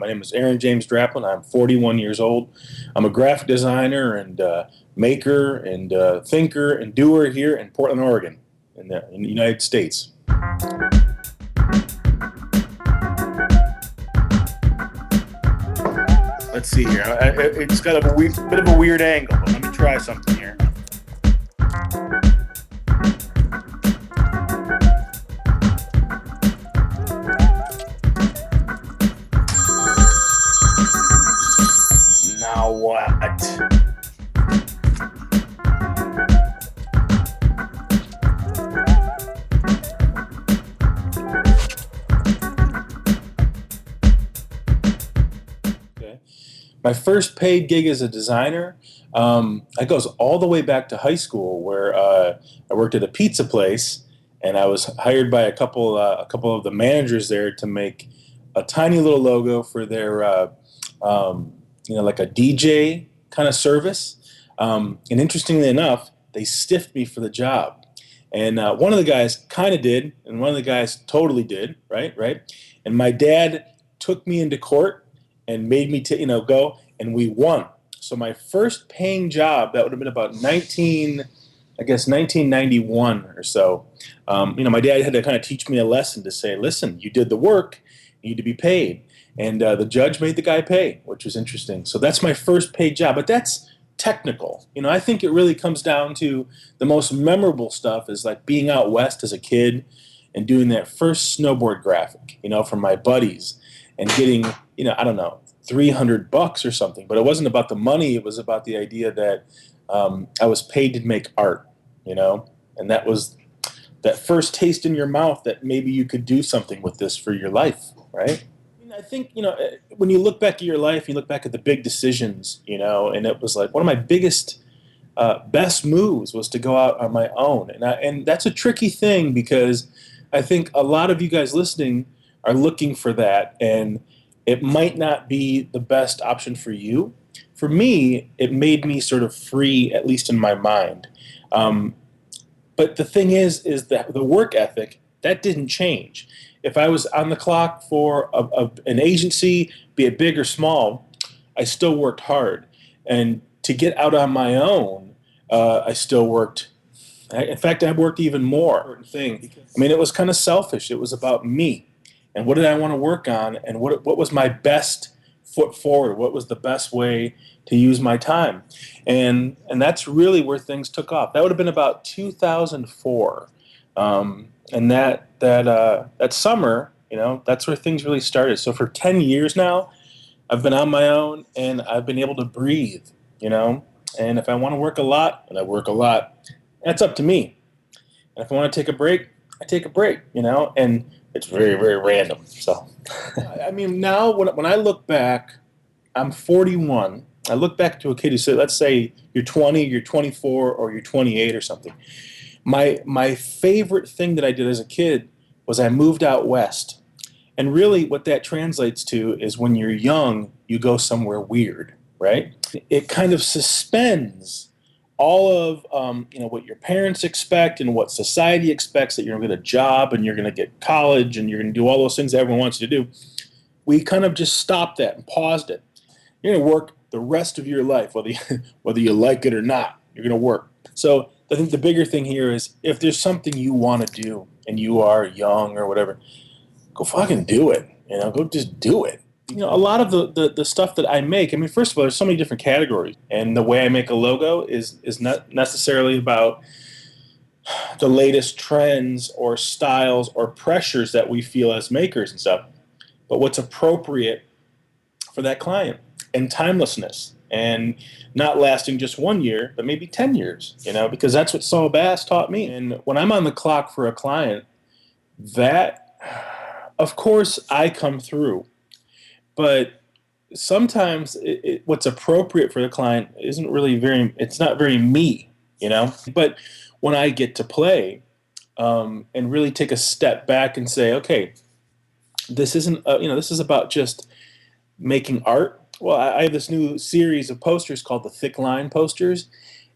My name is Aaron James Draplin. I'm 41 years old. I'm a graphic designer and maker and thinker and doer here in Portland, Oregon, in the United States. Let's see here. It's got a bit of a weird angle, but let me try something here. Now what? Okay. My first paid gig as a designer, that goes all the way back to high school, where I worked at a pizza place, and I was hired by a couple of the managers there to make a tiny little logo for their like a DJ kind of service. And interestingly enough, they stiffed me for the job. And one of the guys kind of did, and one of the guys totally did, right? And my dad took me into court and made me go, and we won. So my first paying job, that would have been about 1991 or so. My dad had to kind of teach me a lesson to say, listen, you did the work, you need to be paid. And the judge made the guy pay, which was interesting. So that's my first paid job, but that's technical. I think it really comes down to the most memorable stuff is like being out west as a kid and doing that first snowboard graphic, from my buddies and getting, I don't know, $300 or something. But it wasn't about the money. It was about the idea that I was paid to make art, and that was that first taste in your mouth that maybe you could do something with this for your life, right? I think, when you look back at your life, you look back at the big decisions, and it was like one of my biggest, best moves was to go out on my own. And that's a tricky thing because I think a lot of you guys listening are looking for that, and it might not be the best option for you. For me, it made me sort of free, at least in my mind. But the thing is that the work ethic, that didn't change. If I was on the clock for an agency, be it big or small, I still worked hard. And to get out on my own, I still worked. In fact, I worked even more. It was kind of selfish. It was about me. And what did I want to work on? And what was my best foot forward? What was the best way to use my time? And that's really where things took off. That would have been about 2004. And that summer, that's where things really started. So for 10 years now, I've been on my own and I've been able to breathe, and if I want to work a lot, and I work a lot, that's up to me. And if I want to take a break, I take a break, and it's very, very random. So, now when I look back, I'm 41. I look back to a kid who said, let's say you're 20, you're 24, or you're 28 or something. My favorite thing that I did as a kid was I moved out west. And really what that translates to is when you're young, you go somewhere weird, right? It kind of suspends all of what your parents expect and what society expects, that you're going to get a job and you're going to get college and you're going to do all those things that everyone wants you to do. We kind of just stopped that and paused it. You're going to work the rest of your life, whether you like it or not. You're going to work. So I think the bigger thing here is if there's something you want to do and you are young or whatever, go fucking do it. Go just do it. A lot of the stuff that I make, first of all, there's so many different categories. And the way I make a logo is not necessarily about the latest trends or styles or pressures that we feel as makers and stuff, but what's appropriate for that client and timelessness. And not lasting just 1 year, but maybe 10 years, because that's what Saul Bass taught me. And when I'm on the clock for a client, that, of course, I come through. But sometimes what's appropriate for the client isn't really it's not very me, But when I get to play and really take a step back and say, okay, this isn't, this is about just making art. Well, I have this new series of posters called the Thick Line posters,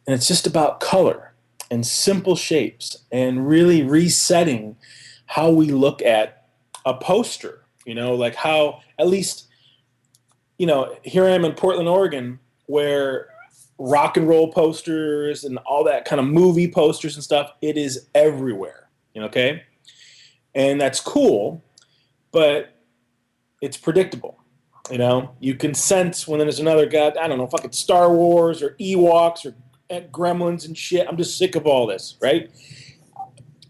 and it's just about color and simple shapes and really resetting how we look at a poster, like how, at least here I am in Portland, Oregon, where rock and roll posters and all that kind of movie posters and stuff, it is everywhere. Okay? And that's cool, but it's predictable. You can sense when there's another guy, I don't know, fucking Star Wars or Ewoks or Gremlins and shit. I'm just sick of all this, right?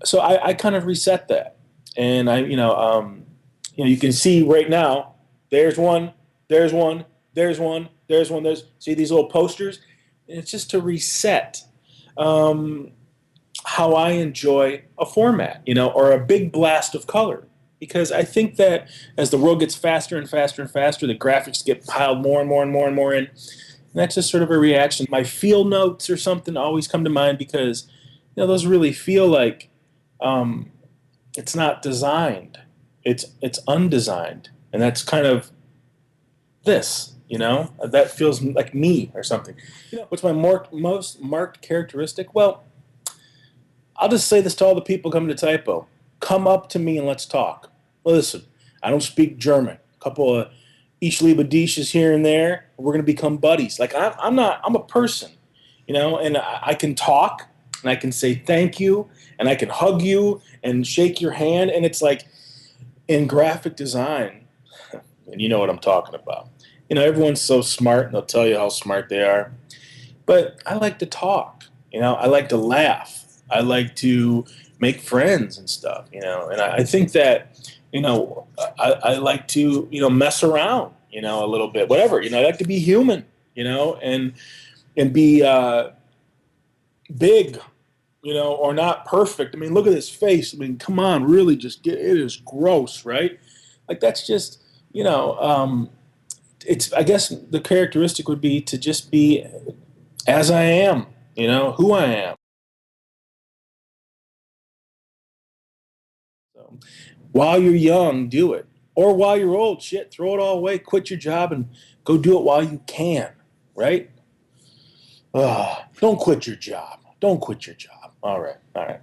So I kind of reset that, and you can see right now. There's one. There's one. There's one. There's one. See these little posters, and it's just to reset how I enjoy a format, or a big blast of color. Because I think that as the world gets faster and faster and faster, the graphics get piled more and more and more and more in. And that's just sort of a reaction. My feel notes or something always come to mind because those really feel like it's not designed. It's undesigned, and that's kind of this. That feels like me or something. What's my most marked characteristic? Well, I'll just say this to all the people coming to TYPO. Come up to me and let's talk. Listen, I don't speak German. A couple of Ich liebe dishes here and there. We're going to become buddies. Like, I'm a person, and I can talk and I can say thank you and I can hug you and shake your hand. And it's like in graphic design, and you know what I'm talking about. Everyone's so smart and they'll tell you how smart they are. But I like to talk, I like to laugh. I like to make friends and stuff, and I think that, I like to, mess around, a little bit, whatever, I like to be human, and be big, or not perfect. I mean, look at his face. I mean, come on, really it is gross, right? Like that's just, I guess the characteristic would be to just be as I am, who I am. So, while you're young, do it. Or while you're old, shit, throw it all away, quit your job, and go do it while you can, right? Don't quit your job. Don't quit your job. All right, all right.